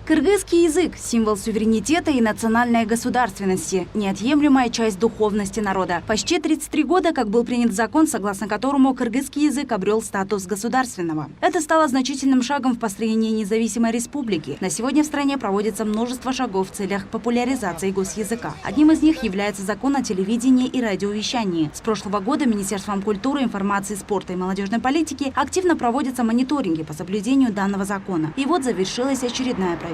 Кыргызский язык – символ суверенитета и национальной государственности, неотъемлемая часть духовности народа. Почти 33 года, как был принят закон, согласно которому кыргызский язык обрел статус государственного. Это стало значительным шагом в построении независимой республики. На сегодня в стране проводится множество шагов в целях популяризации госязыка. Одним из них является закон о телевидении и радиовещании. С прошлого года Министерством культуры, информации, спорта и молодежной политики активно проводятся мониторинги по соблюдению данного закона. И вот завершилась очередная проверка.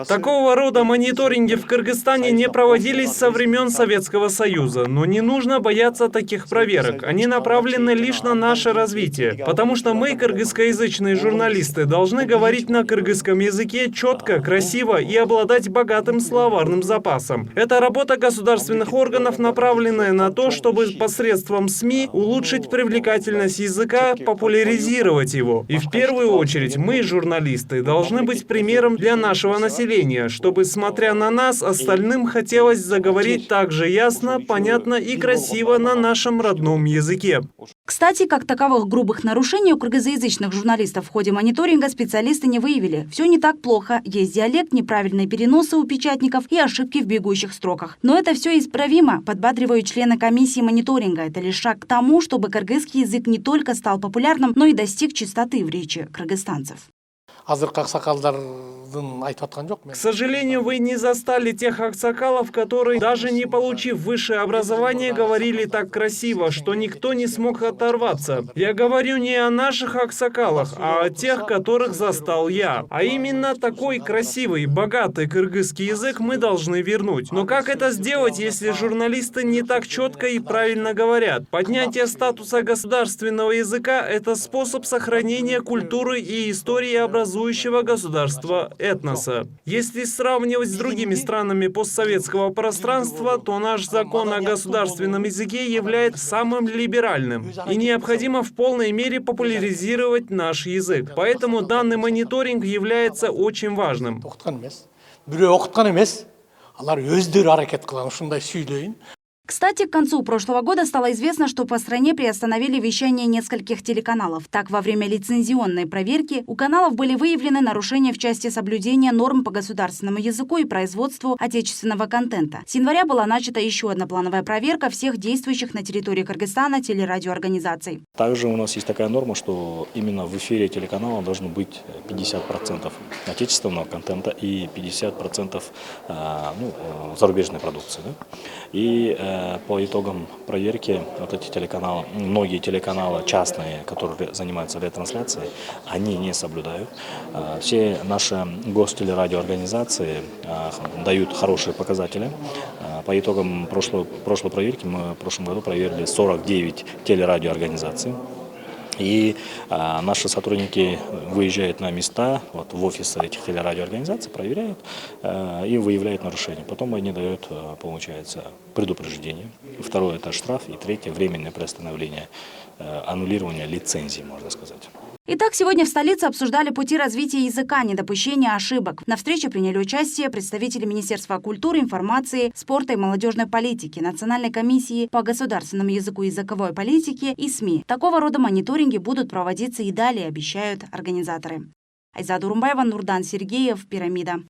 Такого рода мониторинги в Кыргызстане не проводились со времен Советского Союза, но не нужно бояться таких проверок. Они направлены лишь на наше развитие, потому что мы, кыргызскоязычные журналисты, должны говорить на кыргызском языке четко, красиво и обладать богатым словарным запасом. Это работа государственных органов, направленная на то, чтобы посредством СМИ улучшить привлекательность языка, популяризировать его. И в первую очередь мы, журналисты, должны быть примером для нашего населения, чтобы, смотря на нас, остальным хотелось заговорить так же ясно, понятно и красиво на нашем родном языке. Кстати, как таковых грубых нарушений у кыргызоязычных журналистов в ходе мониторинга специалисты не выявили. Все не так плохо. Есть диалект, неправильные переносы у печатников и ошибки в бегущих строках. Но это все исправимо, подбадривают члены комиссии мониторинга. Это лишь шаг к тому, чтобы кыргызский язык не только стал популярным, но и достиг чистоты в речи кыргызстанцев. К сожалению, вы не застали тех аксакалов, которые, даже не получив высшее образование, говорили так красиво, что никто не смог оторваться. Я говорю не о наших аксакалах, а о тех, которых застал я. А именно такой красивый, богатый кыргызский язык мы должны вернуть. Но как это сделать, если журналисты не так четко и правильно говорят? Поднятие статуса государственного языка – это способ сохранения культуры и истории образующего государства этноса. Если сравнивать с другими странами постсоветского пространства, то наш закон о государственном языке является самым либеральным. И необходимо в полной мере популяризировать наш язык. Поэтому данный мониторинг является очень важным. Кстати, к концу прошлого года стало известно, что по стране приостановили вещание нескольких телеканалов. Так, во время лицензионной проверки у каналов были выявлены нарушения в части соблюдения норм по государственному языку и производству отечественного контента. С января была начата еще одна плановая проверка всех действующих на территории Кыргызстана телерадиоорганизаций. Также у нас есть такая норма, что именно в эфире телеканала должно быть 50% отечественного контента и 50% зарубежной продукции. Да? И по итогам проверки вот эти телеканалы, многие телеканалы частные, которые занимаются ретрансляцией, они не соблюдают. Все наши гостелерадиоорганизации дают хорошие показатели. По итогам прошлой проверки мы в прошлом году проверили 49 телерадиоорганизаций. И наши сотрудники выезжают на места, в офисы этих телерадиоорганизаций, проверяют и выявляют нарушения. Потом они дают, получается, предупреждение. Второе – это штраф. И третье – временное приостановление, аннулирование лицензии, можно сказать. Итак, сегодня в столице обсуждали пути развития языка, недопущения ошибок. На встрече приняли участие представители Министерства культуры, информации, спорта и молодежной политики, Национальной комиссии по государственному языку и языковой политике и СМИ. Такого рода мониторинги будут проводиться и далее, обещают организаторы. Айза Дурумбаева, Нурдан Сергеев, Пирамида.